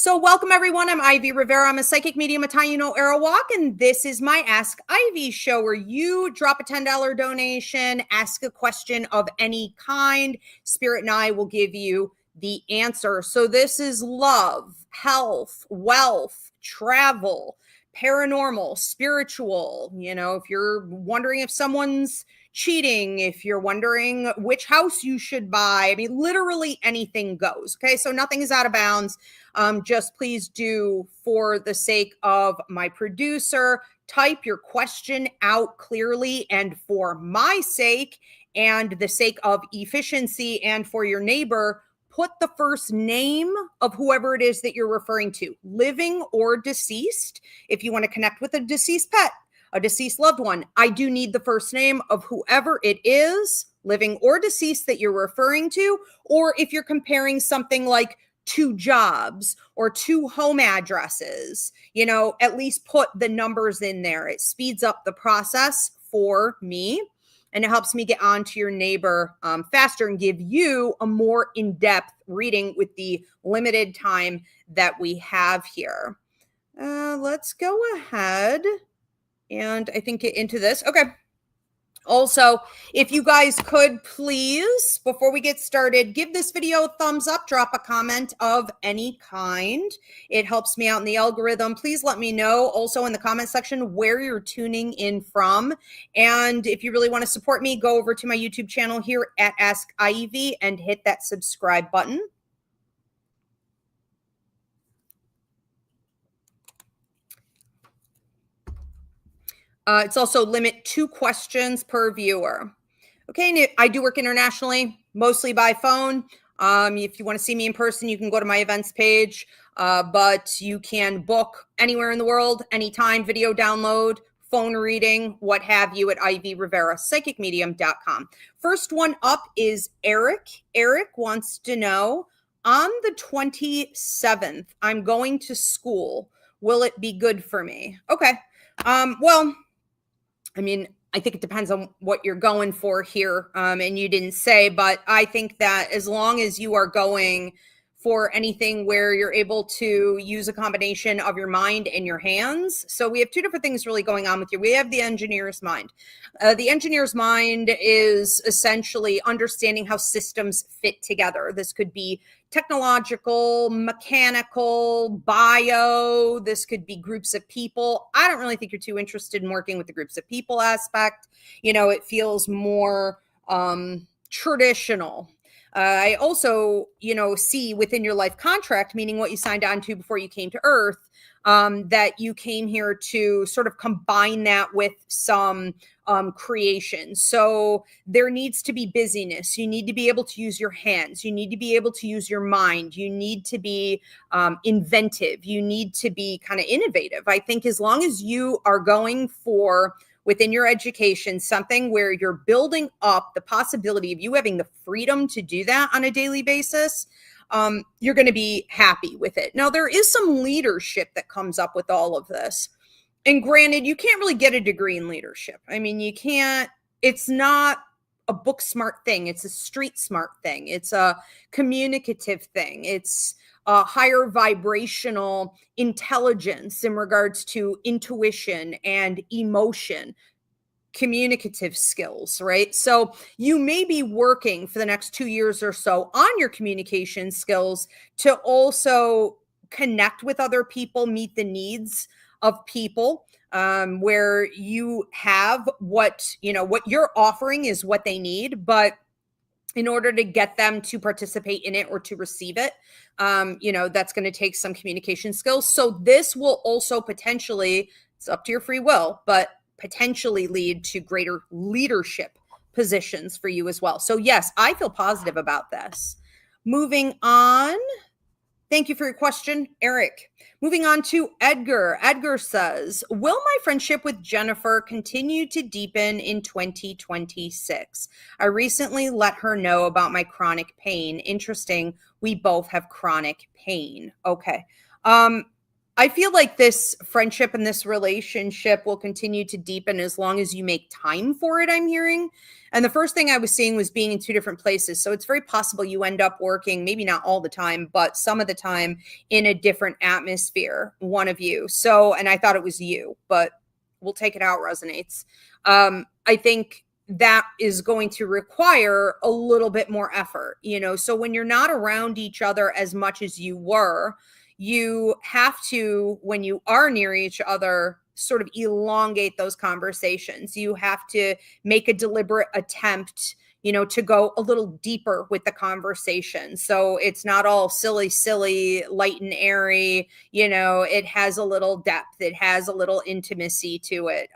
So welcome everyone, I'm Ivy Rivera. I'm a psychic medium, a Taino Arawak, and this is my Ask Ivy show where you drop a $10 donation, ask a question of any kind. Spirit and I will give you the answer. So this is love, health, wealth, travel, paranormal, spiritual. If you're wondering if someone's cheating, if you're wondering which house you should buy, I mean, literally anything goes. Okay, so nothing is out of bounds. Just please do, for the sake of my producer, type your question out clearly, and for my sake and the sake of efficiency and for your neighbor, put the first name of whoever it is that you're referring to, living or deceased. If you want to connect with a deceased pet, a deceased loved one, I do need the first name of whoever it is, living or deceased, that you're referring to. Or if you're comparing something like 2 jobs or 2 home addresses, at least put the numbers in there. It speeds up the process for me, and it helps me get on to your neighbor faster and give you a more in-depth reading with the limited time that we have here. Let's go ahead and I think get into this. Okay. Also, if you guys could please, before we get started, give this video a thumbs up, drop a comment of any kind. It helps me out in the algorithm. Please let me know also in the comment section where you're tuning in from. And if you really want to support me, go over to my YouTube channel here at Ask Ivy and hit that subscribe button. It's also limit 2 questions per viewer. Okay, and I do work internationally, mostly by phone. If you want to see me in person, you can go to my events page, but you can book anywhere in the world, anytime, video download, phone reading, what have you, at Ivy Rivera Psychic Medium.com. First one up is Eric. Eric wants to know, on the 27th, I'm going to school. Will it be good for me? Okay. Well, I mean, I think it depends on what you're going for here. And you didn't say, but I think that as long as you are going for anything where you're able to use a combination of your mind and your hands. So we have 2 different things really going on with you. We have the engineer's mind. The engineer's mind is essentially understanding how systems fit together. This could be technological, mechanical, bio. This could be groups of people. I don't really think you're too interested in working with the groups of people aspect. It feels more traditional. I also, see within your life contract, meaning what you signed on to before you came to Earth, that you came here to sort of combine that with some creation. So there needs to be busyness. You need to be able to use your hands. You need to be able to use your mind. You need to be inventive. You need to be kind of innovative. I think as long as you are going for, within your education, something where you're building up the possibility of you having the freedom to do that on a daily basis, you're going to be happy with it. Now, there is some leadership that comes up with all of this. And granted, you can't really get a degree in leadership. I mean, you can't, it's not a book smart thing. It's a street smart thing. It's a communicative thing. It's a higher vibrational intelligence in regards to intuition and emotion, communicative skills, right? So you may be working for the next 2 years or so on your communication skills to also connect with other people, meet the needs of people, where you have what you're offering is what they need, but in order to get them to participate in it or to receive it, that's going to take some communication skills. So this will also potentially, it's up to your free will, but potentially lead to greater leadership positions for you as well. So yes, I feel positive about this. Moving on. Thank you for your question, Eric. Moving on to Edgar. Edgar says, will my friendship with Jennifer continue to deepen in 2026? I recently let her know about my chronic pain. Interesting. We both have chronic pain. Okay. I feel like this friendship and this relationship will continue to deepen as long as you make time for it, I'm hearing. And the first thing I was seeing was being in two different places. So it's very possible you end up working, maybe not all the time, but some of the time in a different atmosphere, one of you. So, and I thought it was you, but we'll take it how it resonates. I think that is going to require a little bit more effort, So when you're not around each other as much as you were, you have to, when you are near each other, sort of elongate those conversations. You have to make a deliberate attempt, to go a little deeper with the conversation. So it's not all silly, light and airy, it has a little depth, it has a little intimacy to it.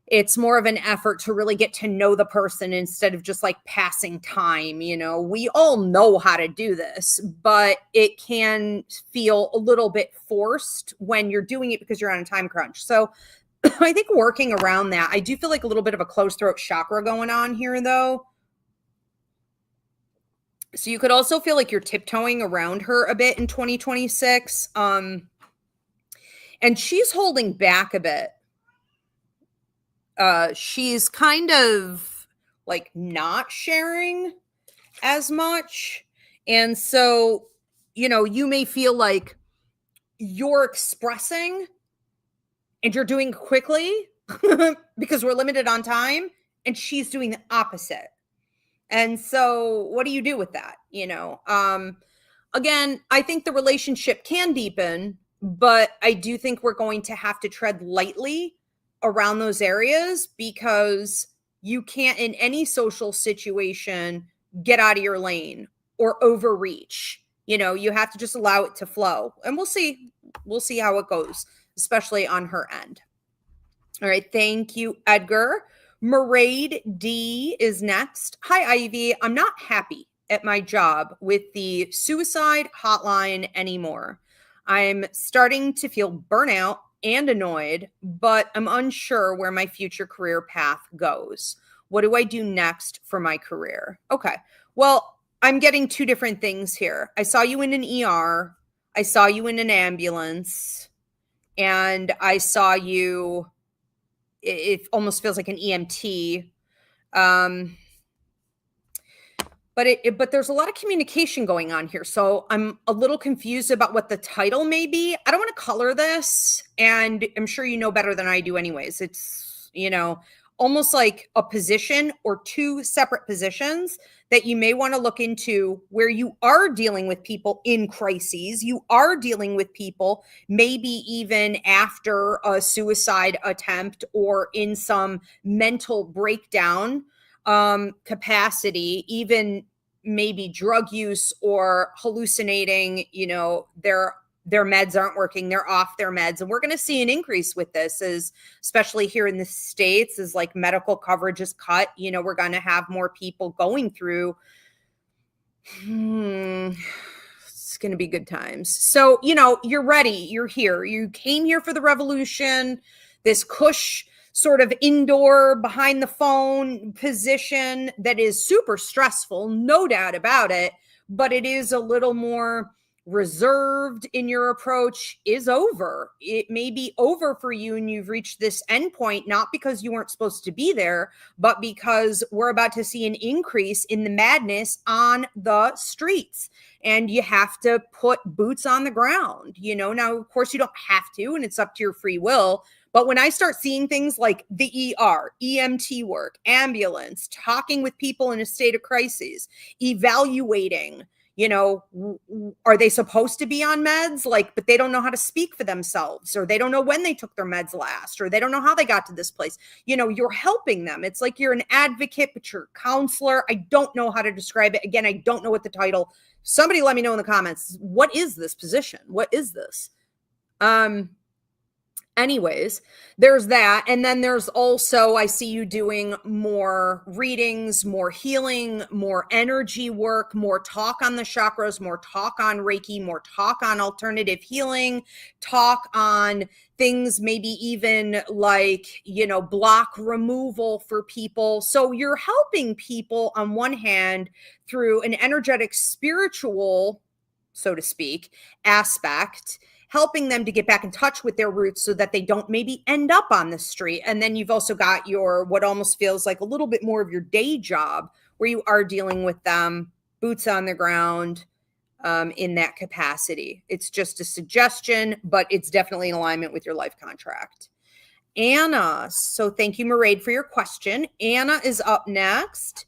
It's more of an effort to really get to know the person instead of just like passing time. We all know how to do this, but it can feel a little bit forced when you're doing it because you're on a time crunch. So I think working around that, I do feel like a little bit of a closed throat chakra going on here though. So you could also feel like you're tiptoeing around her a bit in 2026. And she's holding back a bit. She's kind of like not sharing as much. And so, you may feel like you're expressing and you're doing quickly because we're limited on time, and she's doing the opposite. And so what do you do with that? Again, I think the relationship can deepen, but I do think we're going to have to tread lightly around those areas because you can't in any social situation get out of your lane or overreach. You have to just allow it to flow, and we'll see how it goes, especially on her end. All right. Thank you, Edgar. Maraid D is next. Hi, Ivy. I'm not happy at my job with the suicide hotline anymore. I'm starting to feel burnout and annoyed, but I'm unsure where my future career path goes. What do I do next for my career? Okay. Well, I'm getting two different things here. I saw you in an ER. I saw you in an ambulance. And I saw you, it almost feels like an EMT. But there's a lot of communication going on here. So I'm a little confused about what the title may be. I don't want to color this, and I'm sure you know better than I do anyways. It's, almost like a position or two separate positions that you may want to look into, where you are dealing with people in crises. You are dealing with people maybe even after a suicide attempt or in some mental breakdown capacity, even maybe drug use or hallucinating, their meds aren't working, they're off their meds. And we're going to see an increase with this, as especially here in the States, as like medical coverage is cut, we're going to have more people going through. It's going to be good times. So, you're ready. You're here. You came here for the revolution, this cush sort of indoor behind the phone position that is super stressful, no doubt about it, but it is a little more reserved in your approach, is over. It may be over for you and you've reached this endpoint, not because you weren't supposed to be there, but because we're about to see an increase in the madness on the streets. And you have to put boots on the ground, Now, of course, you don't have to, and it's up to your free will. But when I start seeing things like the ER, EMT work, ambulance, talking with people in a state of crisis, evaluating, are they supposed to be on meds? But they don't know how to speak for themselves, or they don't know when they took their meds last, or they don't know how they got to this place. You're helping them. It's like you're an advocate, but you're a counselor. I don't know how to describe it. Again, I don't know what the title. Somebody let me know in the comments. What is this position? What is this? Anyways, there's that. And then there's also, I see you doing more readings, more healing, more energy work, more talk on the chakras, more talk on Reiki, more talk on alternative healing, talk on things maybe even like, block removal for people. So you're helping people on one hand through an energetic, spiritual, so to speak, aspect. helping them to get back in touch with their roots so that they don't maybe end up on the street. And then you've also got your, what almost feels like a little bit more of your day job, where you are dealing with them, boots on the ground, in that capacity. It's just a suggestion, but it's definitely in alignment with your life contract. Anna, so thank you, Mairead, for your question. Anna is up next.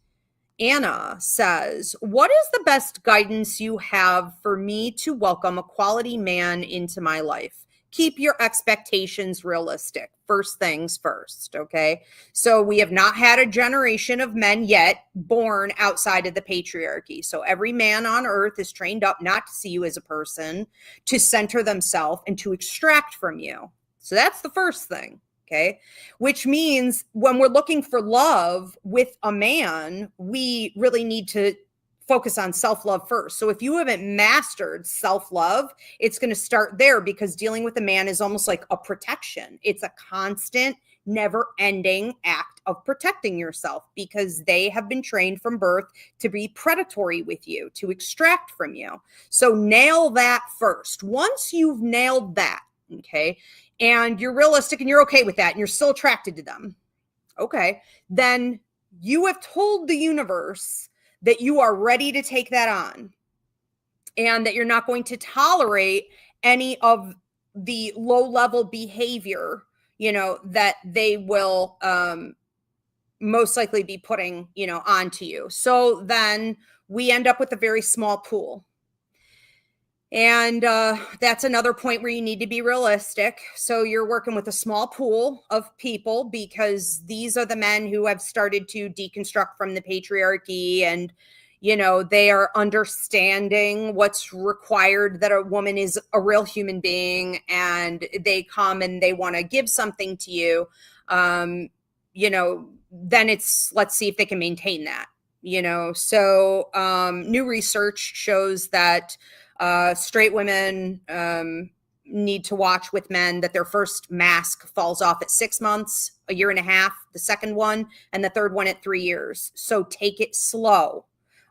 Anna says, what is the best guidance you have for me to welcome a quality man into my life? Keep your expectations realistic. First things first, okay? So we have not had a generation of men yet born outside of the patriarchy. So every man on earth is trained up not to see you as a person, to center themselves and to extract from you. So that's the first thing, okay? Which means when we're looking for love with a man, we really need to focus on self-love first. So if you haven't mastered self-love, it's going to start there, because dealing with a man is almost like a protection. It's a constant, never-ending act of protecting yourself, because they have been trained from birth to be predatory with you, to extract from you. So nail that first. Once you've nailed that, okay, and you're realistic and you're okay with that and you're still attracted to them, okay, then you have told the universe that you are ready to take that on, and that you're not going to tolerate any of the low-level behavior, that they will most likely be putting, onto you. So then we end up with a very small pool. And that's another point where you need to be realistic. So you're working with a small pool of people, because these are the men who have started to deconstruct from the patriarchy, and, they are understanding what's required, that a woman is a real human being, and they come and they want to give something to you. Then it's, let's see if they can maintain that, So new research shows that straight women need to watch with men that their first mask falls off at 6 months, a year and a half, the second one, and the third one at 3 years. So take it slow.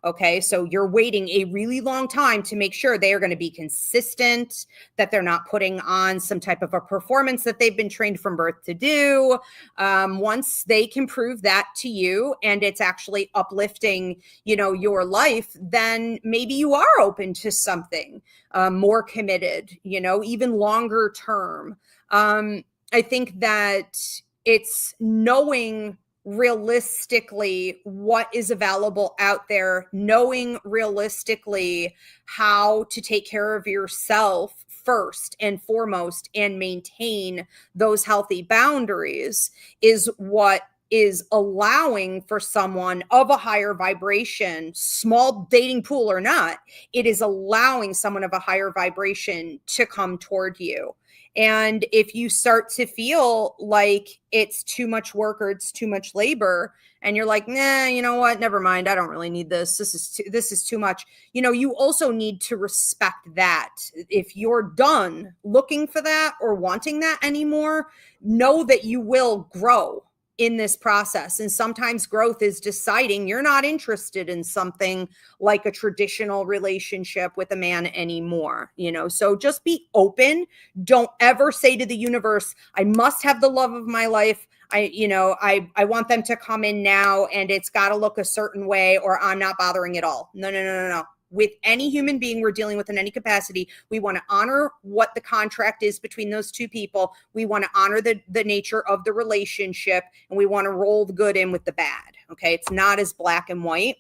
Okay, so you're waiting a really long time to make sure they are going to be consistent, that they're not putting on some type of a performance that they've been trained from birth to do. Once they can prove that to you, and it's actually uplifting, your life, then maybe you are open to something more committed, even longer term. I think that it's knowing realistically what is available out there, knowing realistically how to take care of yourself first and foremost, and maintain those healthy boundaries, is what is allowing for someone of a higher vibration, small dating pool or not, it is allowing someone of a higher vibration to come toward you. And if you start to feel like it's too much work or it's too much labor, and you're like, nah, you know what? Never mind. I don't really need this. This is too much. You also need to respect that. If you're done looking for that or wanting that anymore, know that you will grow in this process. And sometimes growth is deciding you're not interested in something like a traditional relationship with a man anymore, so just be open. Don't ever say to the universe, I must have the love of my life. I want them to come in now, and it's got to look a certain way, or I'm not bothering at all. No. With any human being we're dealing with in any capacity, we want to honor what the contract is between those two people. We want to honor the nature of the relationship, and we want to roll the good in with the bad. Okay. It's not as black and white.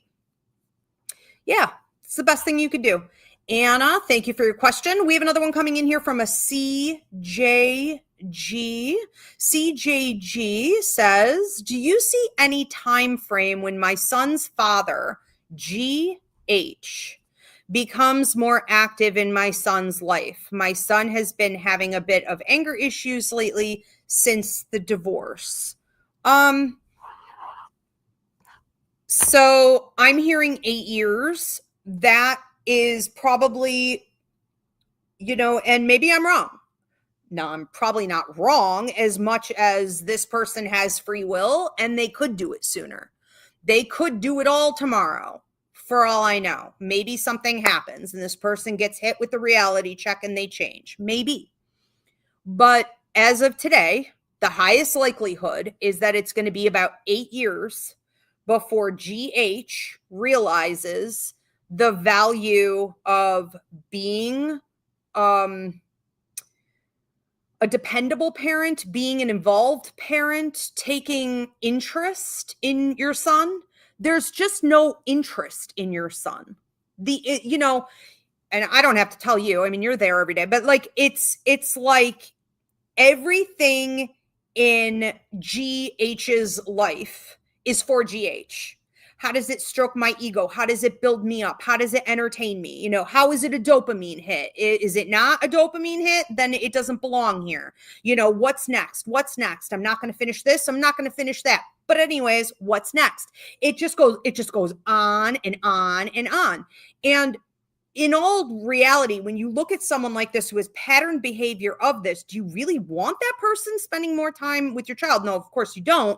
Yeah. It's the best thing you could do. Anna, thank you for your question. We have another one coming in here from a CJG. CJG says, do you see any time frame when my son's father, GH, becomes more active in my son's life? My son has been having a bit of anger issues lately since the divorce. So I'm hearing 8 years. That is probably, and maybe I'm wrong. No, I'm probably not wrong, as much as this person has free will and they could do it sooner. They could do it all tomorrow for all I know. Maybe something happens and this person gets hit with the reality check and they change. Maybe. But as of today, the highest likelihood is that it's going to be about 8 years before GH realizes the value of being a dependable parent, being an involved parent, taking interest in your son. There's just no interest in your son. And I don't have to tell you, I mean, you're there every day, but like, it's like everything in GH's life is for GH. How does it stroke my ego? How does it build me up? How does it entertain me? How is it a dopamine hit? Is it not a dopamine hit? Then it doesn't belong here. What's next? What's next? I'm not going to finish this. I'm not going to finish that. But anyways, what's next? It just goes on and on and on. And in all reality, when you look at someone like this who has pattern behavior of this, do you really want that person spending more time with your child? No, of course you don't.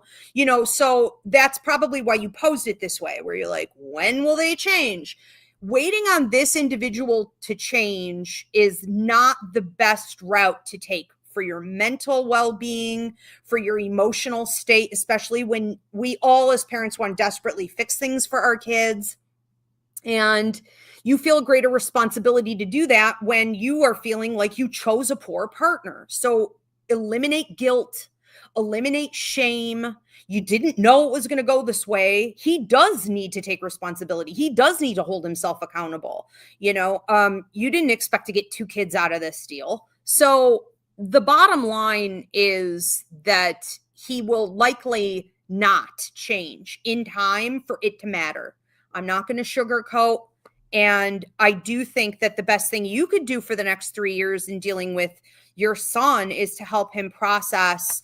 So that's probably why you posed it this way, where you're like, when will they change? Waiting on this individual to change is not the best route to take for your mental well-being, for your emotional state, especially when we all as parents want to desperately fix things for our kids. And you feel a greater responsibility to do that when you are feeling like you chose a poor partner. So eliminate guilt, eliminate shame. You didn't know it was going to go this way. He does need to take responsibility. He does need to hold himself accountable. You didn't expect to get 2 kids out of this deal. So the bottom line is that he will likely not change in time for it to matter. I'm not going to sugarcoat. And I do think that the best thing you could do for the next 3 years in dealing with your son is to help him process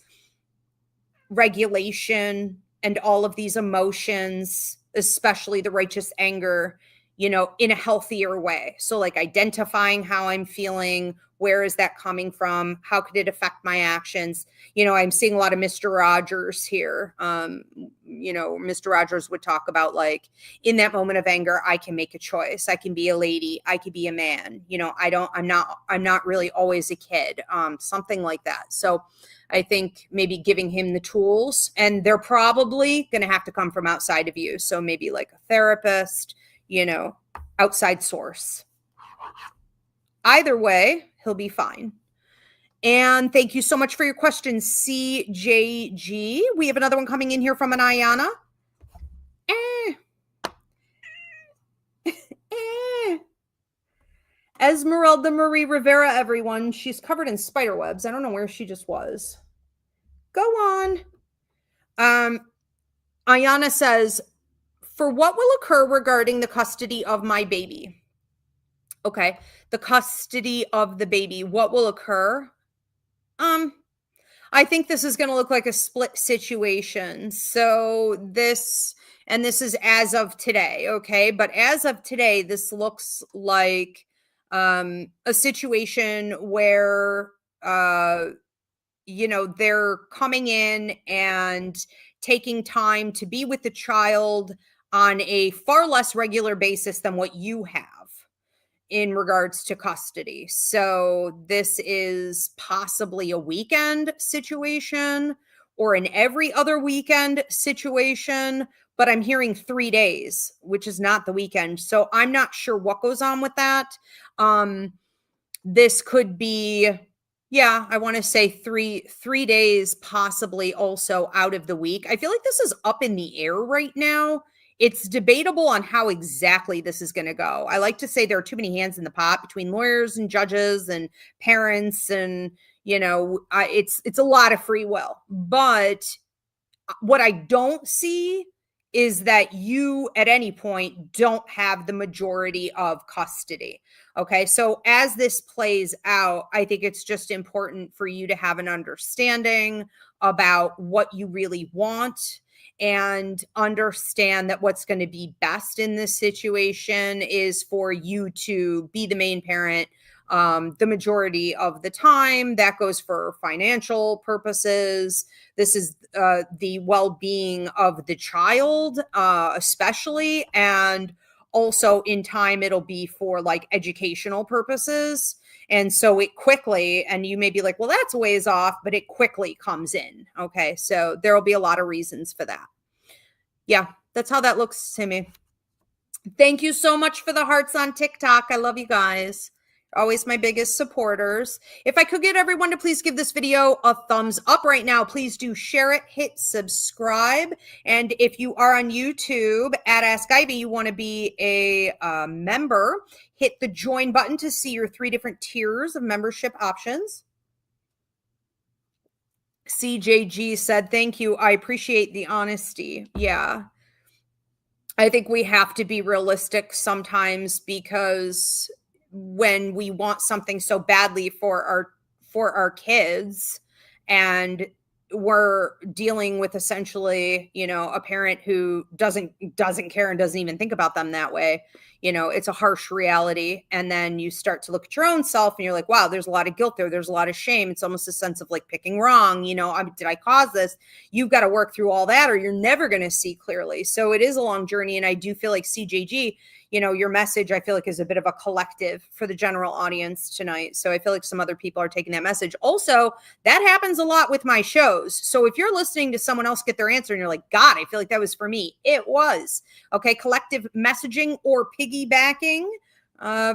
regulation and all of these emotions, especially the righteous anger, in a healthier way. So like identifying how I'm feeling, where is that coming from? How could it affect my actions? I'm seeing a lot of Mr. Rogers here. Mr. Rogers would talk about like, in that moment of anger, I can make a choice. I can be a lady. I could be a man. I'm not really always a kid. Something like that. So I think maybe giving him the tools, and they're probably going to have to come from outside of you. So maybe like a therapist, outside source. Either way, he'll be fine. And thank you so much for your question, CJG. We have another one coming in here from an Ayana. Esmeralda Marie Rivera, everyone. She's covered in spider webs. I don't know where she just was. Go on. Ayana says, for what will occur regarding the custody of my baby? Okay, the custody of the baby, what will occur? I think this is going to look like a split situation. So this is as of today, okay? But as of today, this looks like a situation where, they're coming in and taking time to be with the child on a far less regular basis than what you have in regards to custody. So this is possibly a weekend situation or an every other weekend situation, but I'm hearing 3 days, which is not the weekend. So I'm not sure what goes on with that. This could be, I want to say three days, possibly also out of the week. I feel like this is up in the air right now. It's debatable on how exactly this is going to go. I like to say there are too many hands in the pot between lawyers and judges and parents, and it's a lot of free will. But what I don't see is that you at any point don't have the majority of custody. Okay, so as this plays out, I think it's just important for you to have an understanding about what you really want and understand that what's going to be best in this situation is for you to be the main parent the majority of the time. That goes for financial purposes. This is the well-being of the child, especially, and also in time, it'll be for like educational purposes. And so it quickly, and you may be like, well, that's a ways off, but it quickly comes in. Okay. So there will be a lot of reasons for that. Yeah, that's how that looks to me. Thank you so much for the hearts on TikTok. I love you guys. Always my biggest supporters. If I could get everyone to please give this video a thumbs up right now, please do share it, hit subscribe. And if you are on YouTube at AskIvy, you want to be a member, hit the join button to see your 3 different tiers of membership options. CJG said, thank you. I appreciate the honesty. Yeah. I think we have to be realistic sometimes, because when we want something so badly for our kids, and we're dealing with essentially, a parent who doesn't care and doesn't even think about them that way, it's a harsh reality. And then you start to look at your own self and you're like, wow, there's a lot of guilt there. There's a lot of shame. It's almost a sense of like picking wrong. Did I cause this? You've got to work through all that, or you're never going to see clearly. So it is a long journey. And I do feel like CJG, your message, I feel like, is a bit of a collective for the general audience tonight. So I feel like some other people are taking that message. Also, that happens a lot with my shows. So if you're listening to someone else get their answer and you're like, God, I feel like that was for me. It was. Okay. Collective messaging or piggybacking,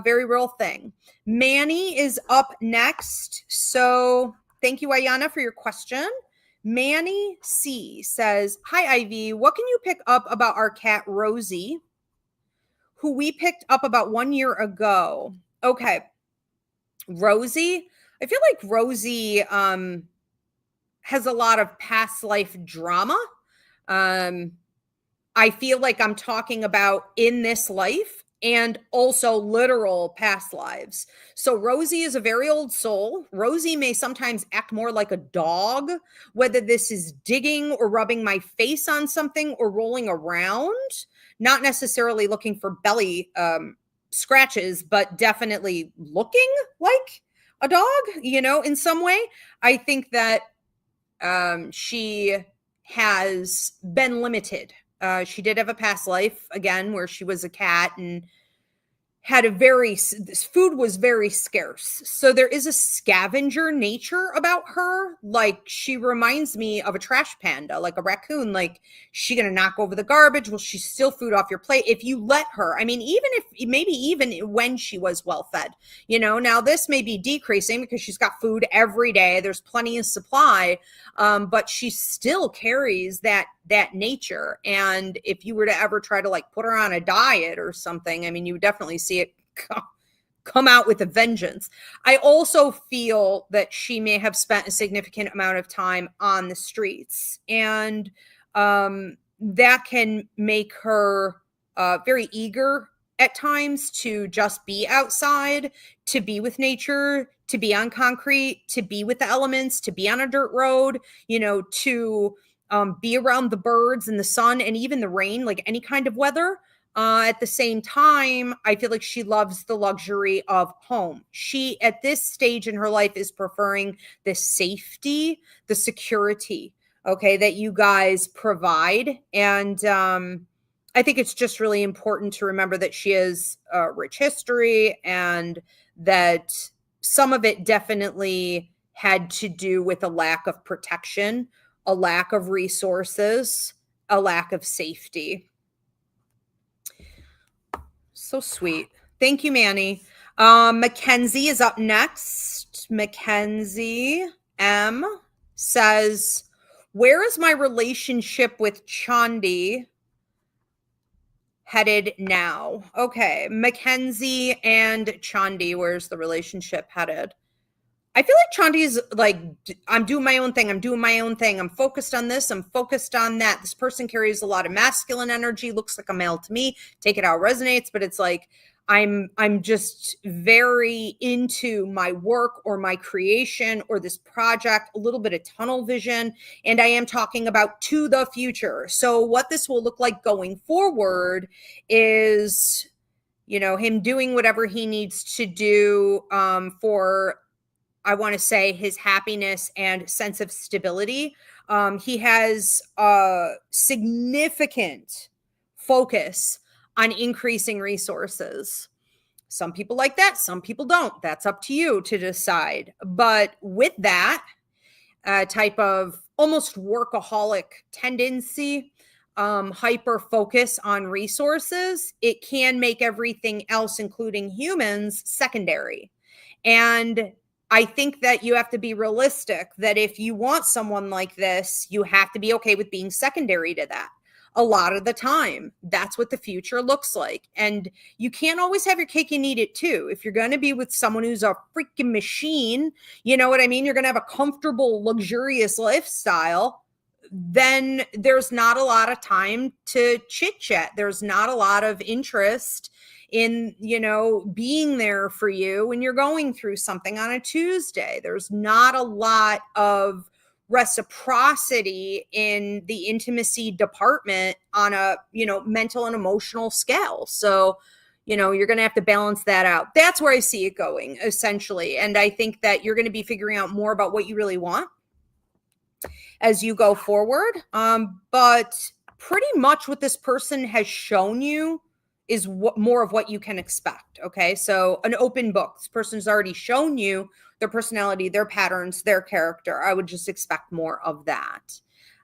very real thing. Manny is up next. So thank you, Ayana, for your question. Manny C says, hi, Ivy. What can you pick up about our cat, Rosie, who we picked up about 1 year ago? Okay. Rosie. I feel like Rosie has a lot of past life drama. I feel like I'm talking about in this life and also literal past lives. So Rosie is a very old soul. Rosie may sometimes act more like a dog, whether this is digging or rubbing my face on something or rolling around, not necessarily looking for belly scratches, but definitely looking like a dog, in some way. I think that she has been limited. She did have a past life, again, where she was a cat and had this food was very scarce. So there is a scavenger nature about her. Like, she reminds me of a trash panda, like a raccoon. Like, she gonna knock over the garbage? Will she steal food off your plate if you let her? I mean, even when she was well fed, now this may be decreasing because she's got food every day. There's plenty of supply. But she still carries that nature. And if you were to ever try to like put her on a diet or something, I mean, you would definitely see it come out with a vengeance. I also feel that she may have spent a significant amount of time on the streets, and that can make her very eager at times to just be outside, to be with nature, to be on concrete, to be with the elements, to be on a dirt road, to be around the birds and the sun and even the rain, like any kind of weather. At the same time, I feel like she loves the luxury of home. She, at this stage in her life, is preferring the safety, the security, okay, that you guys provide. And I think it's just really important to remember that she has a rich history, and that some of it definitely had to do with a lack of protection, a lack of resources, a lack of safety. So sweet. Thank you, Manny. Mackenzie is up next. Mackenzie M says, where is my relationship with Chandi headed now? Okay, Mackenzie and Chandi, where's the relationship headed? I feel like Chandi's like, I'm doing my own thing. I'm focused on this. I'm focused on that. This person carries a lot of masculine energy, looks like a male to me. Take it how it resonates, but it's like, I'm just very into my work or my creation or this project, a little bit of tunnel vision. And I am talking about to the future. So what this will look like going forward is, him doing whatever he needs to do for, I want to say, his happiness and sense of stability. He has a significant focus on increasing resources. Some people like that. Some people don't. That's up to you to decide. But with that type of almost workaholic tendency, hyper focus on resources, it can make everything else, including humans, secondary. And I think that you have to be realistic that if you want someone like this, you have to be okay with being secondary to that. A lot of the time, that's what the future looks like. And you can't always have your cake and eat it too. If you're going to be with someone who's a freaking machine, you know what I mean? You're going to have a comfortable, luxurious lifestyle. Then there's not a lot of time to chit chat. There's not a lot of interest in, you know, being there for you when you're going through something on a Tuesday. There's not a lot of reciprocity in the intimacy department on a, you know, mental and emotional scale. So, you know, you're going to have to balance that out. That's where I see it going, essentially. And I think that you're going to be figuring out more about what you really want as you go forward. But pretty much what this person has shown you is what more of what you can expect. Okay. So an open book. This person's already shown you their personality, their patterns, their character. I would just expect more of that.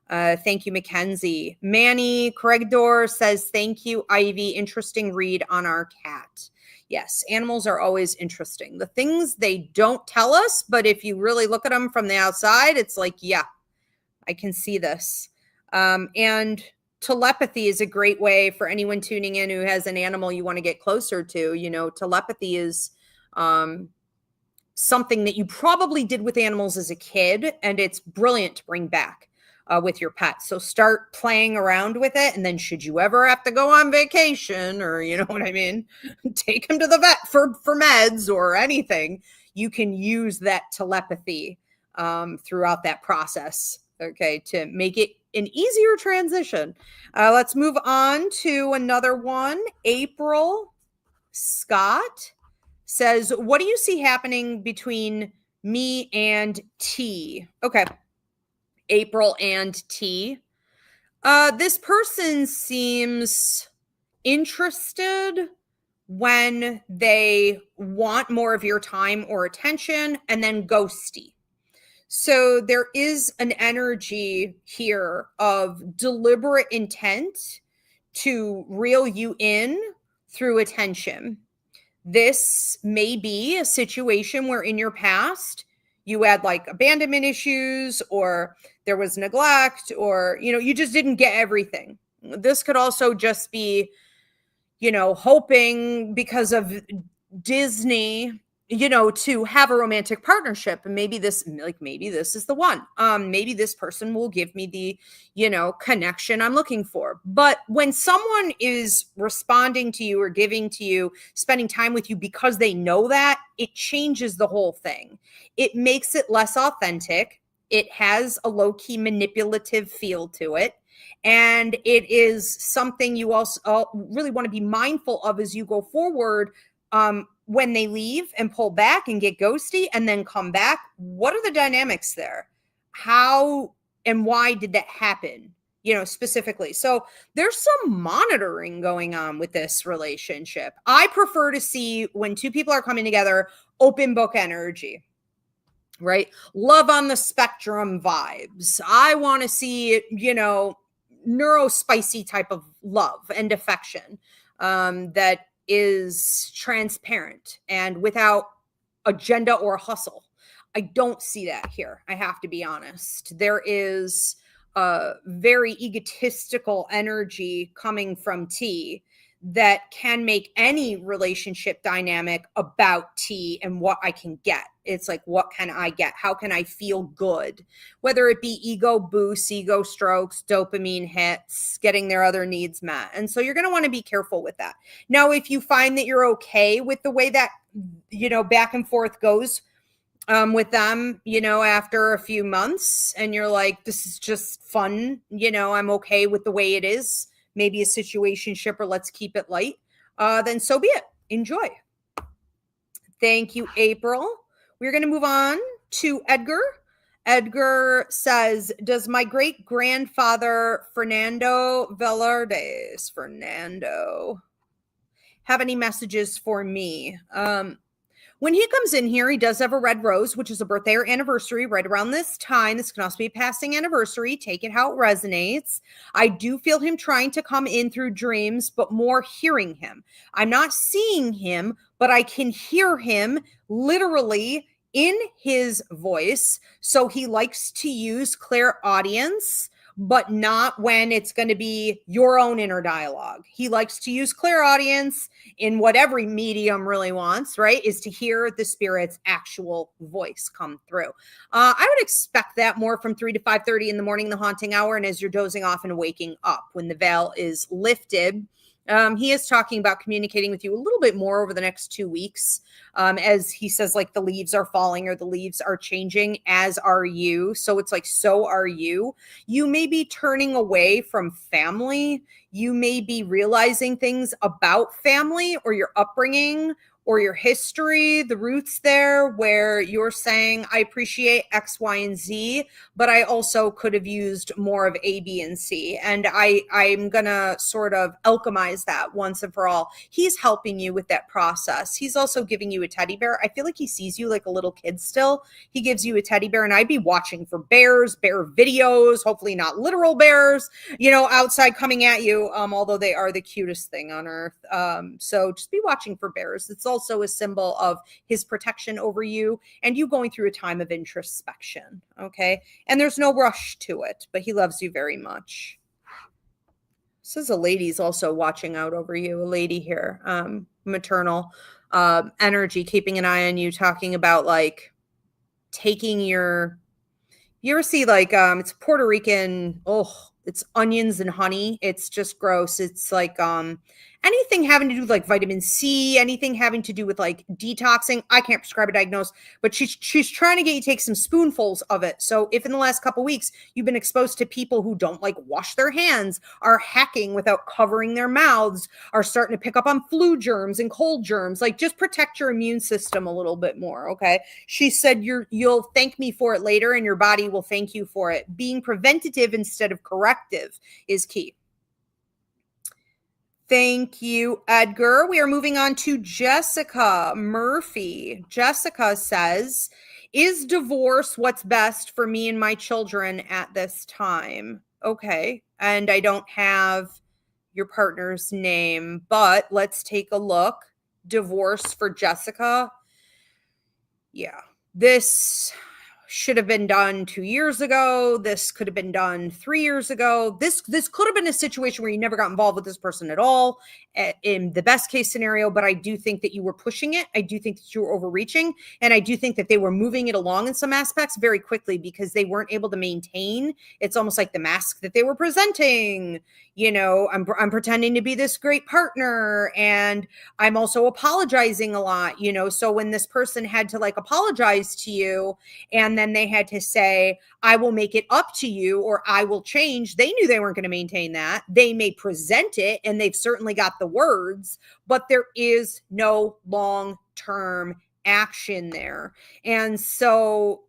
Thank you, Mackenzie. Manny Corregidor says, thank you, Ivy. Interesting read on our cat. Yes, animals are always interesting. The things they don't tell us, but if you really look at them from the outside, it's like, yeah, I can see this. And telepathy is a great way for anyone tuning in who has an animal you want to get closer to. You know, telepathy is something that you probably did with animals as a kid, and it's brilliant to bring back with your pet. So start playing around with it. And then should you ever have to go on vacation, or, you know what I mean, take them to the vet for meds or anything, you can use that telepathy throughout that process. Okay, to make it an easier transition. Let's move on to another one. April Scott says, what do you see happening between me and T? Okay, April and T. This person seems interested when they want more of your time or attention, and then ghosty. So there is an energy here of deliberate intent to reel you in through attention. This may be a situation where in your past you had like abandonment issues, or there was neglect, or, you know, you just didn't get everything. This could also just be, you know, hoping because of Disney, you know, to have a romantic partnership. And maybe this is the one. Maybe this person will give me the, you know, connection I'm looking for. But when someone is responding to you or giving to you, spending time with you because they know that, it changes the whole thing. It makes it less authentic. It has a low-key manipulative feel to it. And it is something you also really want to be mindful of as you go forward. When they leave and pull back and get ghosty and then come back, what are the dynamics there? How and why did that happen? You know, specifically. So there's some monitoring going on with this relationship. I prefer to see, when two people are coming together, open book energy, right? Love on the spectrum vibes. I want to see, you know, neurospicy type of love and affection that is transparent and without agenda or hustle. I don't see that here. I have to be honest. There is a very egotistical energy coming from T that can make any relationship dynamic about T and what I can get. It's like, what can I get? How can I feel good? Whether it be ego boosts, ego strokes, dopamine hits, getting their other needs met. And so you're going to want to be careful with that. Now, if you find that you're okay with the way that, you know, back and forth goes with them, you know, after a few months, and you're like, this is just fun, you know, I'm okay with the way it is, maybe a situationship, or let's keep it light, then so be it. Enjoy. Thank you, April. We're going to move on to Edgar. Edgar says, does my great grandfather, Fernando Velardes, have any messages for me. When he comes in here, he does have a red rose, which is a birthday or anniversary right around this time. This can also be a passing anniversary. Take it how it resonates. I do feel him trying to come in through dreams, but more hearing him. I'm not seeing him, but I can hear him literally in his voice. So he likes to use clairaudience, but not when it's going to be your own inner dialogue. He likes to use clairaudience in what every medium really wants, right? Is to hear the spirit's actual voice come through. I would expect that more from 3 to 5:30 in the morning, the haunting hour, and as you're dozing off and waking up when the veil is lifted. He is talking about communicating with you a little bit more over the next 2 weeks. As he says, like the leaves are falling or the leaves are changing, as are you. So it's like, so are you. You may be turning away from family. You may be realizing things about family or your upbringing or your history, the roots there, where you're saying, I appreciate X, Y, and Z, but I also could have used more of A, B, and C. And I'm going to sort of alchemize that once and for all. He's helping you with that process. He's also giving you a teddy bear. I feel like he sees you like a little kid still. He gives you a teddy bear, and I'd be watching for bears, bear videos, hopefully not literal bears, outside coming at you, although they are the cutest thing on earth. So just be watching for bears. It's also a symbol of his protection over you and you going through a time of introspection. Okay. And there's no rush to it, but he loves you very much. This is a lady's also watching out over you, a lady here, maternal energy, keeping an eye on you, talking about like taking you ever see like, it's Puerto Rican, it's onions and honey. It's just gross. It's like, anything having to do with like vitamin C, anything having to do with like detoxing. I can't prescribe a diagnose, but she's trying to get you to take some spoonfuls of it. So if in the last couple of weeks you've been exposed to people who don't like wash their hands, are hacking without covering their mouths, are starting to pick up on flu germs and cold germs, like just protect your immune system a little bit more. Okay. She said you'll thank me for it later and your body will thank you for it. Being preventative instead of corrective is key. Thank you, Edgar. We are moving on to Jessica Murphy. Jessica says, is divorce what's best for me and my children at this time? Okay. And I don't have your partner's name, but let's take a look. Divorce for Jessica. Yeah. This should have been done 2 years ago. This could have been done 3 years ago. This could have been a situation where you never got involved with this person at all in the best case scenario. But I do think that you were pushing it. I do think that you were overreaching. And I do think that they were moving it along in some aspects very quickly because they weren't able to maintain. It's almost like the mask that they were presenting. I'm pretending to be this great partner and I'm also apologizing a lot, so when this person had to like apologize to you and then they had to say, I will make it up to you or I will change. They knew they weren't going to maintain that. They may present it and they've certainly got the words, but there is no long-term action there. And so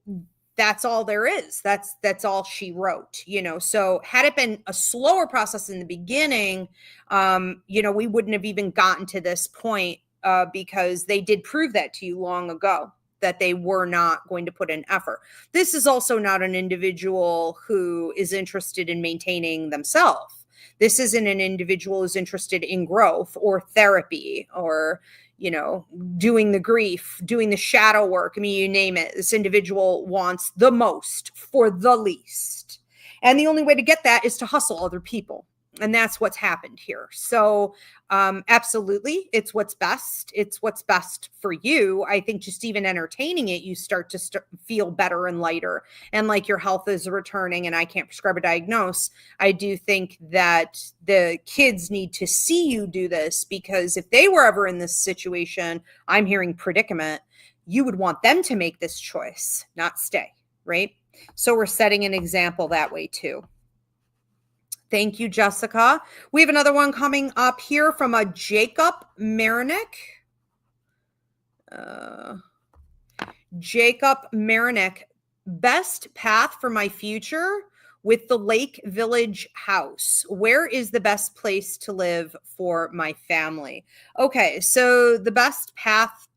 that's all there is. That's all she wrote, so had it been a slower process in the beginning, we wouldn't have even gotten to this point because they did prove that to you long ago, that they were not going to put in effort. This is also not an individual who is interested in maintaining themselves. This isn't an individual who's interested in growth or therapy or doing the grief, doing the shadow work. I mean, you name it. This individual wants the most for the least. And the only way to get that is to hustle other people. And that's what's happened here. So absolutely, it's what's best. It's what's best for you. I think just even entertaining it, you start to feel better and lighter and like your health is returning. And I can't prescribe a diagnose. I do think that the kids need to see you do this because if they were ever in this situation, I'm hearing predicament, you would want them to make this choice, not stay, right? So we're setting an example that way too. Thank you, Jessica. We have another one coming up here from a Jacob Marinick. Jacob Marinick, best path for my future. with the Lake Village house, where is the best place to live for my family? Okay, so the best path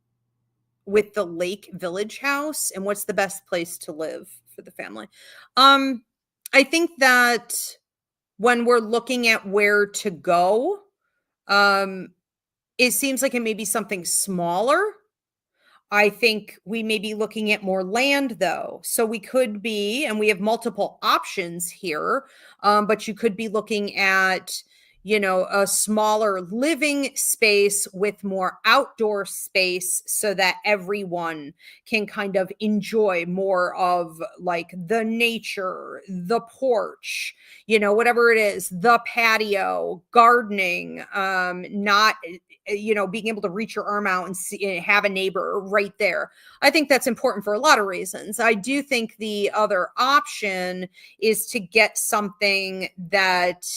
with the Lake Village house, and what's the best place to live for the family? I think that when we're looking at where to go, it seems like it may be something smaller. I think we may be looking at more land, though. So we could be, and we have multiple options here, but you could be looking at, a smaller living space with more outdoor space so that everyone can kind of enjoy more of like the nature, the porch, whatever it is, the patio, gardening, not being able to reach your arm out and see, have a neighbor right there. I think that's important for a lot of reasons. I do think the other option is to get something that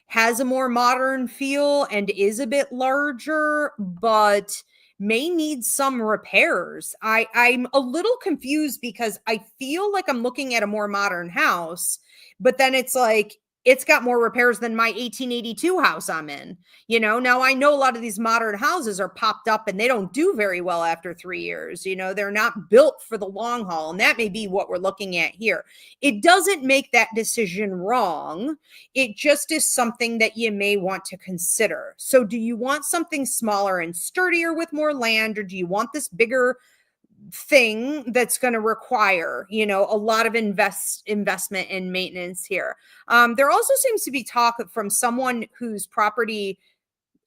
has a more modern feel and is a bit larger, but may need some repairs. I'm a little confused because I feel like I'm looking at a more modern house, but then it's like, it's got more repairs than my 1882 house I'm in. Now I know a lot of these modern houses are popped up and they don't do very well after 3 years. They're not built for the long haul. And that may be what we're looking at here. It doesn't make that decision wrong. It just is something that you may want to consider. So do you want something smaller and sturdier with more land, or do you want this bigger thing that's going to require, a lot of investment and maintenance here? There also seems to be talk from someone whose property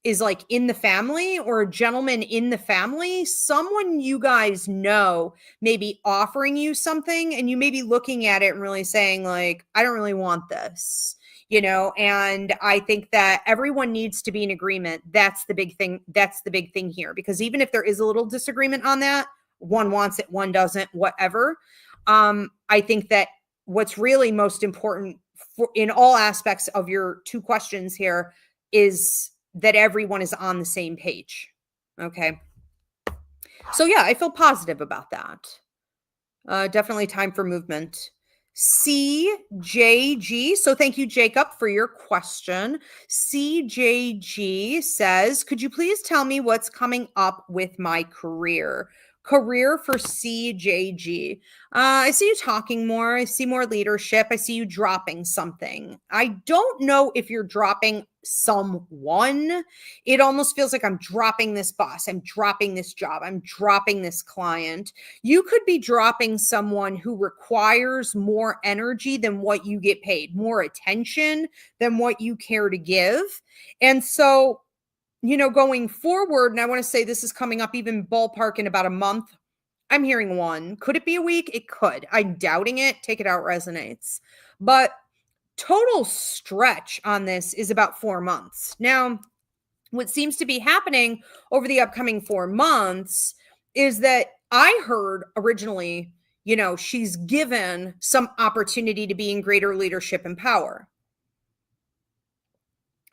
is like in the family, or a gentleman in the family, someone you guys know maybe offering you something, and you may be looking at it and really saying like, I don't really want this. And I think that everyone needs to be in agreement. That's the big thing. That's the big thing here, because even if there is a little disagreement on that, one wants it, one doesn't, whatever. I think that what's really most important in all aspects of your two questions here is that everyone is on the same page. Okay. So yeah, I feel positive about that. Definitely time for movement. CJG. So thank you, Jacob, for your question. CJG says, could you please tell me what's coming up with my career? Career for CJG. I see you talking more. I see more leadership. I see you dropping something. I don't know if you're dropping someone. It almost feels like I'm dropping this boss. I'm dropping this job. I'm dropping this client. You could be dropping someone who requires more energy than what you get paid, more attention than what you care to give. And so, going forward, and I want to say this is coming up even ballpark in about a month, I'm hearing one. Could it be a week? It could. I'm doubting it. Take it out resonates. But total stretch on this is about 4 months. Now, what seems to be happening over the upcoming 4 months is that I heard originally, she's given some opportunity to be in greater leadership and power.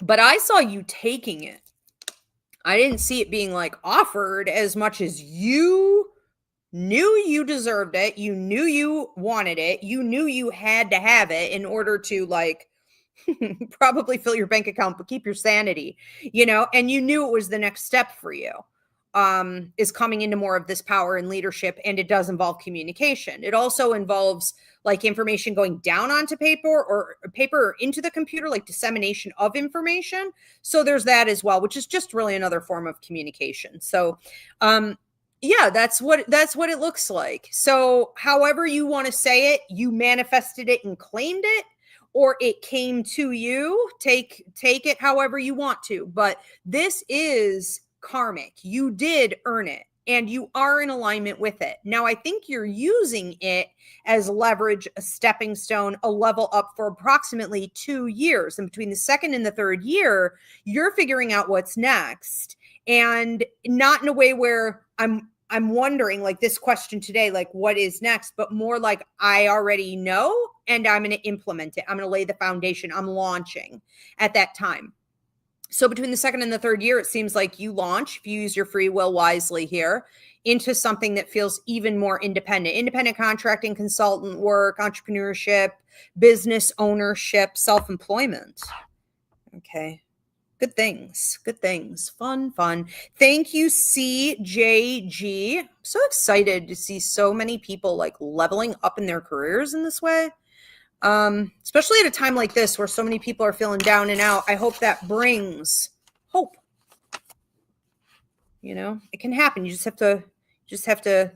But I saw you taking it. I didn't see it being like offered as much as you knew you deserved it. You knew you wanted it. You knew you had to have it in order to like probably fill your bank account, but keep your sanity, and you knew it was the next step for you, is coming into more of this power and leadership. And it does involve communication. It also involves like information going down onto paper or into the computer, like dissemination of information. So there's that as well, which is just really another form of communication. So, yeah, that's what it looks like. So however you want to say it, you manifested it and claimed it, or it came to you. Take it however you want to, but this is karmic. You did earn it and you are in alignment with it. Now, I think you're using it as leverage, a stepping stone, a level up for approximately 2 years. And between the second and the third year, you're figuring out what's next, and not in a way where I'm wondering like this question today, like what is next, but more like I already know and I'm going to implement it. I'm going to lay the foundation. I'm launching at that time. So between the second and the third year, it seems like you launch, if you use your free will wisely here, into something that feels even more independent contracting, consultant work, entrepreneurship, business ownership, self-employment. Okay. Good things. Fun. Thank you, CJG. I'm so excited to see so many people like leveling up in their careers in this way. Especially at a time like this where so many people are feeling down and out. I hope that brings hope. It can happen. You just have to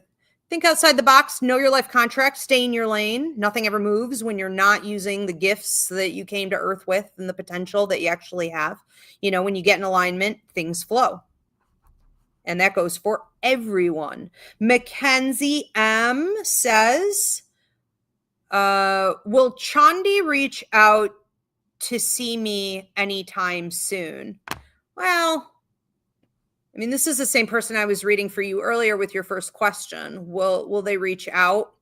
think outside the box, know your life contract, stay in your lane. Nothing ever moves when you're not using the gifts that you came to earth with and the potential that you actually have. When you get in alignment, things flow. And that goes for everyone. Mackenzie M says, will Chandi reach out to see me anytime soon? Well, I mean, this is the same person I was reading for you earlier with your first question. Will they reach out?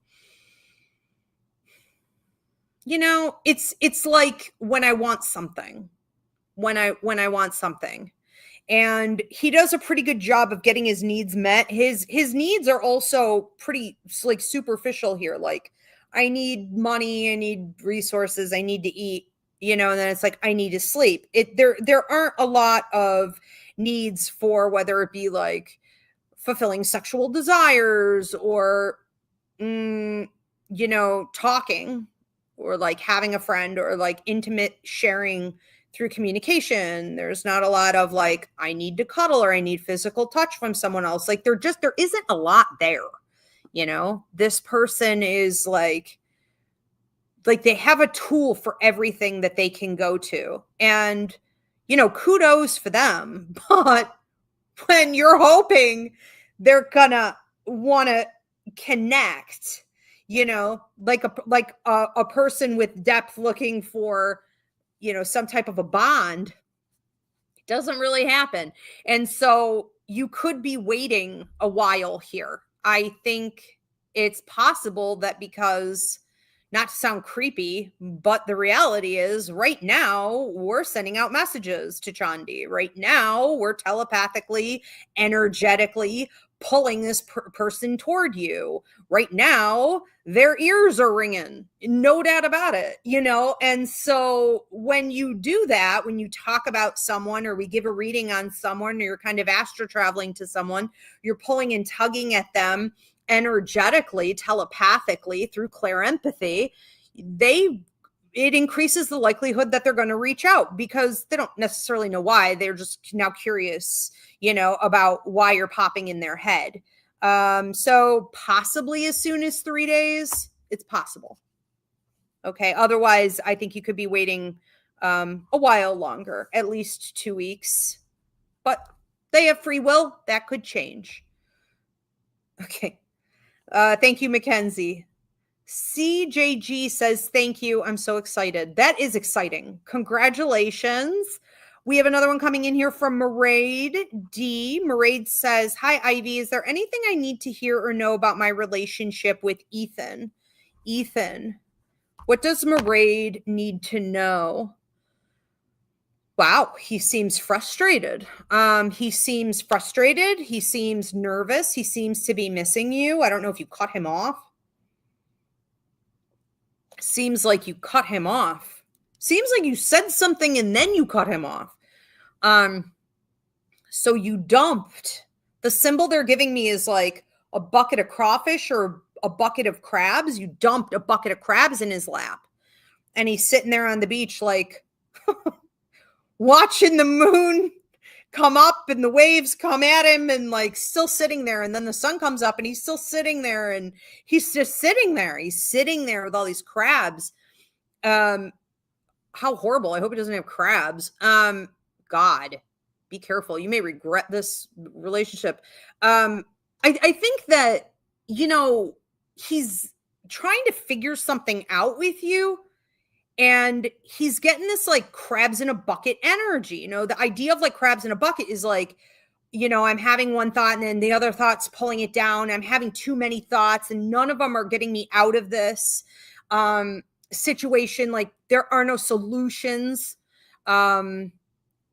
It's like when I want something. When I want something. And he does a pretty good job of getting his needs met. His needs are also pretty like superficial here. Like, I need money, I need resources, I need to eat, and then it's like, I need to sleep. There aren't a lot of needs for whether it be like fulfilling sexual desires or, talking or like having a friend or like intimate sharing through communication. There's not a lot of like, I need to cuddle or I need physical touch from someone else. Like there isn't a lot there. This person is like they have a tool for everything that they can go to. And, kudos for them. But when you're hoping they're gonna want to connect, like a person with depth looking for, some type of a bond, it doesn't really happen. And so you could be waiting a while here. I think it's possible that because, not to sound creepy, but the reality is right now we're sending out messages to Chandi. Right now we're telepathically, energetically pulling this person toward you. Right now their ears are ringing, no doubt about it, And so when you do that, when you talk about someone or we give a reading on someone or you're kind of astral traveling to someone, you're pulling and tugging at them energetically, telepathically through clear empathy, it increases the likelihood that they're going to reach out because they don't necessarily know why. They're just now curious, about why you're popping in their head. So possibly as soon as 3 days, it's possible. Okay. Otherwise, I think you could be waiting a while longer, at least 2 weeks, but they have free will. That could change. Okay. Thank you, Mackenzie. CJG says, thank you. I'm so excited. That is exciting. Congratulations. We have another one coming in here from Maraid D. Maraid says, hi, Ivy. Is there anything I need to hear or know about my relationship with Ethan? Ethan, what does Maraid need to know? Wow, he seems frustrated. He seems nervous. He seems to be missing you. I don't know if you cut him off. Seems like you cut him off. Seems like you said something and then you cut him off. So you dumped. The symbol they're giving me is like a bucket of crawfish or a bucket of crabs. You dumped a bucket of crabs in his lap. And he's sitting there on the beach like watching the moon come up and the waves come at him and like still sitting there. And then the sun comes up and he's still sitting there and he's just sitting there. He's sitting there with all these crabs. How horrible. I hope it doesn't have crabs. God, be careful. You may regret this relationship. I think that, he's trying to figure something out with you. And he's getting this like crabs in a bucket energy. The idea of like crabs in a bucket is like, I'm having one thought and then the other thought's pulling it down. I'm having too many thoughts and none of them are getting me out of this situation. Like there are no solutions.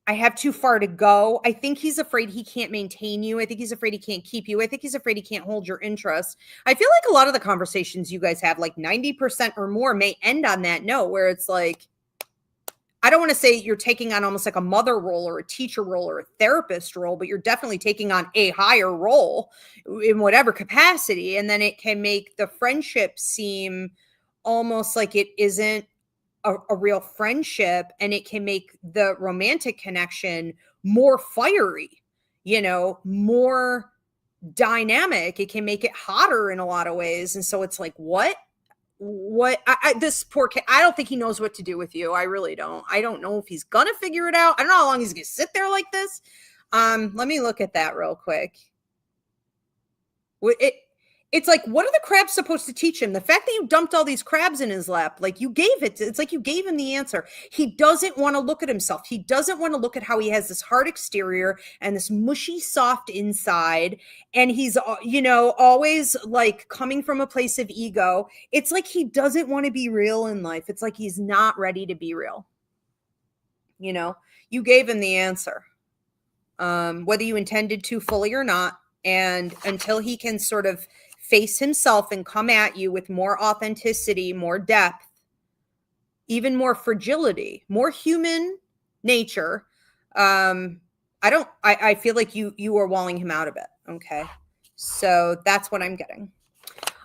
I have too far to go. I think he's afraid he can't maintain you. I think he's afraid he can't keep you. I think he's afraid he can't hold your interest. I feel like a lot of the conversations you guys have, like 90% or more, may end on that note where it's like, I don't want to say you're taking on almost like a mother role or a teacher role or a therapist role, but you're definitely taking on a higher role in whatever capacity. And then it can make the friendship seem almost like it isn't a real friendship, and it can make the romantic connection more fiery, more dynamic. It can make it hotter in a lot of ways. And so it's like, this poor kid, I don't think he knows what to do with you. I really don't. I don't know if he's going to figure it out. I don't know how long he's going to sit there like this. Let me look at that real quick. It's like, what are the crabs supposed to teach him? The fact that you dumped all these crabs in his lap, like it's like you gave him the answer. He doesn't want to look at himself. He doesn't want to look at how he has this hard exterior and this mushy, soft inside. And he's, always like coming from a place of ego. It's like he doesn't want to be real in life. It's like he's not ready to be real. You gave him the answer, whether you intended to fully or not. And until he can sort of face himself and come at you with more authenticity, more depth, even more fragility, more human nature, I feel like you are walling him out of it. Okay. So that's what I'm getting.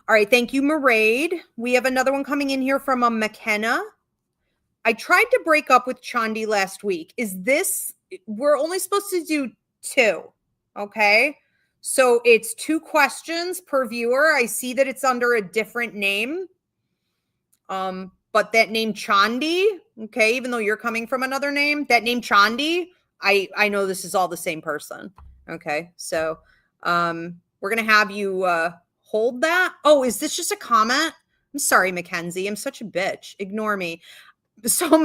All right. Thank you, Maraid. We have another one coming in here from a McKenna. I tried to break up with Chandi last week. We're only supposed to do 2. Okay. So it's 2 questions per viewer. I see that it's under a different name. But that name Chandi, okay, even though you're coming from another name, that name Chandi, I know this is all the same person. Okay. So, we're going to have you, hold that. Oh, is this just a comment? I'm sorry, Mackenzie. I'm such a bitch. Ignore me. So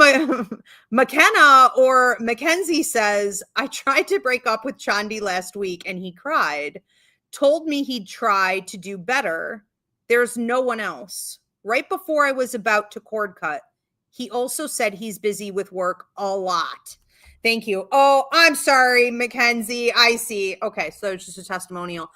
McKenna or Mackenzie says, I tried to break up with Chandi last week and he cried, told me he'd try to do better. There's no one else. Right before I was about to cord cut, he also said he's busy with work a lot. Thank you. Oh, I'm sorry, Mackenzie. I see. Okay. So it's just a testimonial.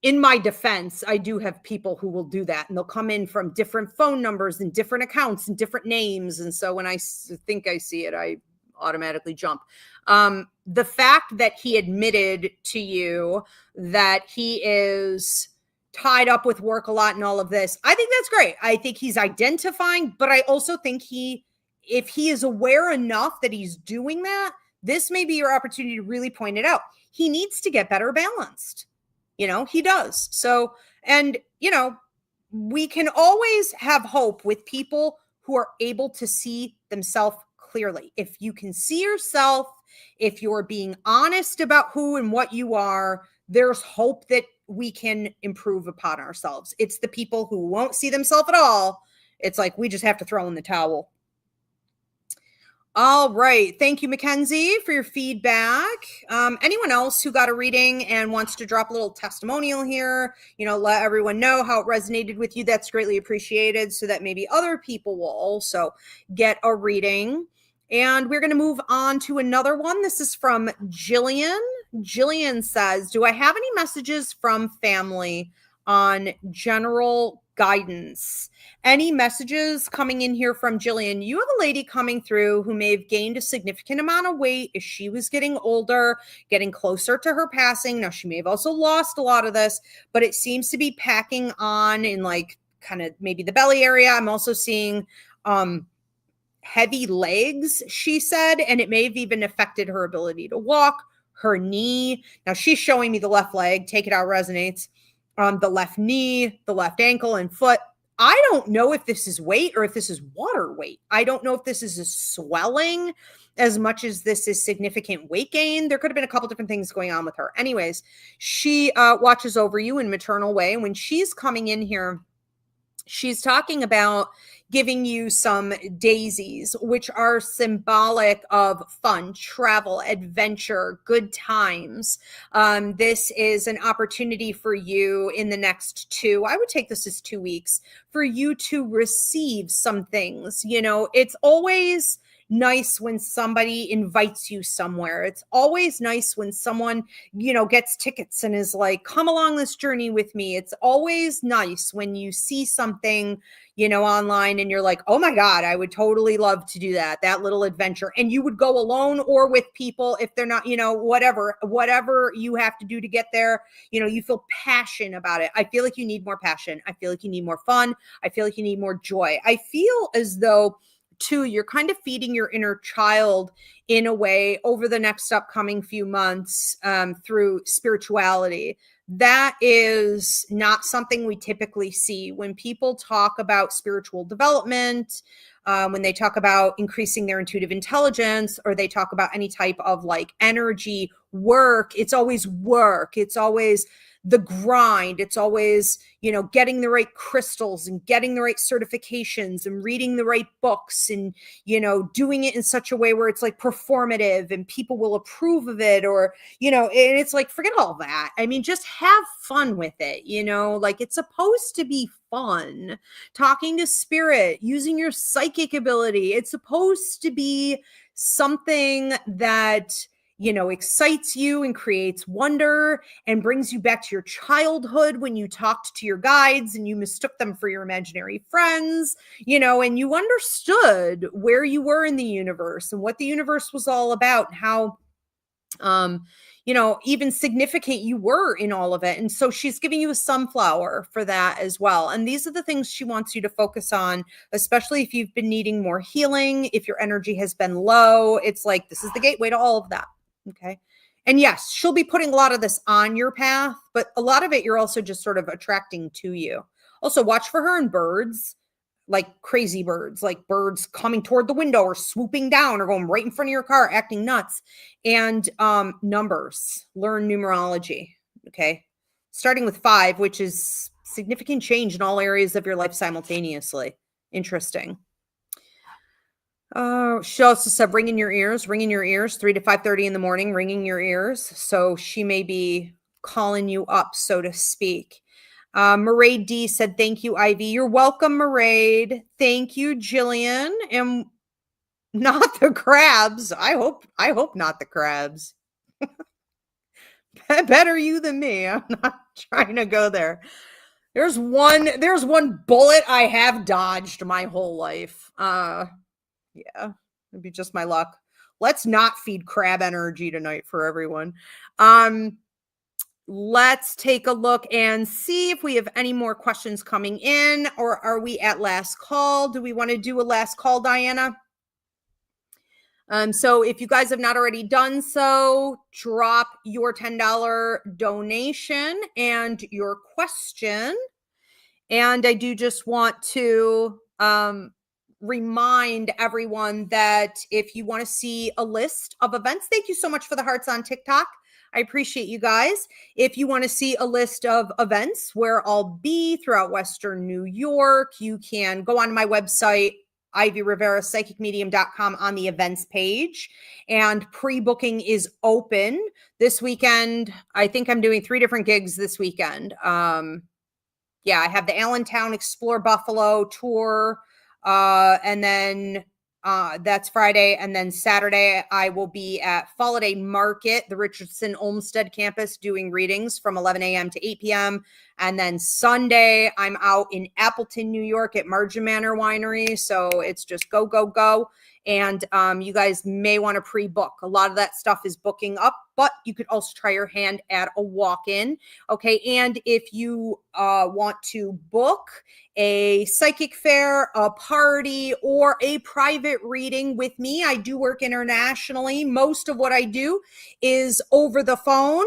In my defense, I do have people who will do that, and they'll come in from different phone numbers and different accounts and different names. And so when I think I see it, I automatically jump. The fact that he admitted to you that he is tied up with work a lot and all of this, I think that's great. I think he's identifying, but I also think if he is aware enough that he's doing that, this may be your opportunity to really point it out. He needs to get better balanced. He does. So, and, we can always have hope with people who are able to see themselves clearly. If you can see yourself, if you're being honest about who and what you are, there's hope that we can improve upon ourselves. It's the people who won't see themselves at all. It's like, we just have to throw in the towel. All right. Thank you, Mackenzie, for your feedback. Anyone else who got a reading and wants to drop a little testimonial here, let everyone know how it resonated with you. That's greatly appreciated, so that maybe other people will also get a reading. And we're going to move on to another one. This is from Jillian. Jillian says, do I have any messages from family on general guidance? Any messages coming in here from Jillian? You have a lady coming through who may have gained a significant amount of weight as she was getting older, getting closer to her passing. Now, she may have also lost a lot of this, but it seems to be packing on in like kind of maybe the belly area. I'm also seeing heavy legs, she said, and it may have even affected her ability to walk, her knee. Now, she's showing me the left leg. Take it out, resonates. The left knee, the left ankle and foot. I don't know if this is weight or if this is water weight. I don't know if this is a swelling as much as this is significant weight gain. There could have been a couple different things going on with her. Anyways, she watches over you in maternal way. And when she's coming in here, she's talking about giving you some daisies, which are symbolic of fun, travel, adventure, good times. This is an opportunity for you in the next I would take this as 2 weeks, for you to receive some things. It's always nice when somebody invites you somewhere. It's always nice when someone, gets tickets and is like, come along this journey with me. It's always nice when you see something, online and you're like, oh my God, I would totally love to do that little adventure. And you would go alone or with people if they're not, whatever you have to do to get there, you feel passion about it. I feel like you need more passion. I feel like you need more fun. I feel like you need more joy. I feel as though too, you're kind of feeding your inner child in a way over the next upcoming few months through spirituality. That is not something we typically see when people talk about spiritual development, when they talk about increasing their intuitive intelligence, or they talk about any type of like energy work. It's always work. It's always the grind. It's always, getting the right crystals and getting the right certifications and reading the right books and, doing it in such a way where it's like performative and people will approve of it, or, and it's like, forget all that. I mean, just have fun with it, like it's supposed to be fun. Talking to spirit, using your psychic ability. It's supposed to be something that excites you and creates wonder and brings you back to your childhood when you talked to your guides and you mistook them for your imaginary friends, and you understood where you were in the universe and what the universe was all about and how, even significant you were in all of it. And so she's giving you a sunflower for that as well. And these are the things she wants you to focus on, especially if you've been needing more healing, if your energy has been low. It's like, this is the gateway to all of that. Okay. And yes, she'll be putting a lot of this on your path, but a lot of it you're also just sort of attracting to you. Also, watch for her in birds, like crazy birds, like birds coming toward the window or swooping down or going right in front of your car, acting nuts. And numbers, learn numerology. Okay. Starting with 5, which is significant change in all areas of your life simultaneously. Interesting. She also said, ring in your ears, 3 to 5:30 in the morning, ringing your ears. So she may be calling you up, so to speak. Maraid D said, thank you, Ivy. You're welcome, Maraid. Thank you, Jillian. And not the crabs. I hope not the crabs. Better you than me. I'm not trying to go there. There's one bullet I have dodged my whole life. Yeah, it'd be just my luck. Let's not feed crab energy tonight for everyone. Let's take a look and see if we have any more questions coming in, or are we at last call? Do we want to do a last call, Diana? So if you guys have not already done so, drop your $10 donation and your question. And I do just want to remind everyone that if you want to see a list of events, thank you so much for the hearts on TikTok. I appreciate you guys. If you want to see a list of events where I'll be throughout Western New York, you can go on my website, Ivy Rivera Psychic Medium.com, on the events page, and pre-booking is open this weekend. I think I'm doing 3 different gigs this weekend. Yeah, I have the Allentown Explore Buffalo tour. And then that's Friday. And then Saturday, I will be at Holiday Market, the Richardson Olmsted campus, doing readings from 11 a.m. to 8 p.m. And then Sunday, I'm out in Appleton, New York at Margin Manor Winery. So it's just go, go, go. And you guys may want to pre-book. A lot of that stuff is booking up, but you could also try your hand at a walk-in. Okay. And if you want to book a psychic fair, a party, or a private reading with me, I do work internationally. Most of what I do is over the phone.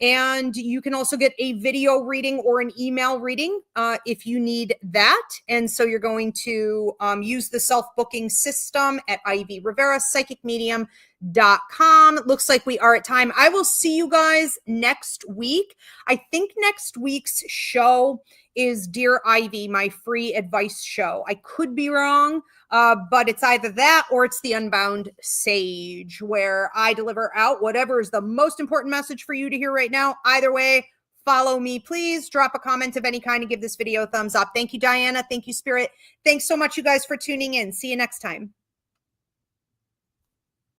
And you can also get a video reading or an email reading if you need that. And so you're going to use the self-booking system at Ivy Rivera Psychic Medium.com. Looks like we are at time. I will see you guys next week. I think next week's show is Dear Ivy, my free advice show. I could be wrong, but it's either that or it's the Unbound Sage, where I deliver out whatever is the most important message for you to hear right now. Either way, follow me, please. Drop a comment of any kind and give this video a thumbs up. Thank you, Diana. Thank you, Spirit. Thanks so much, you guys, for tuning in. See you next time.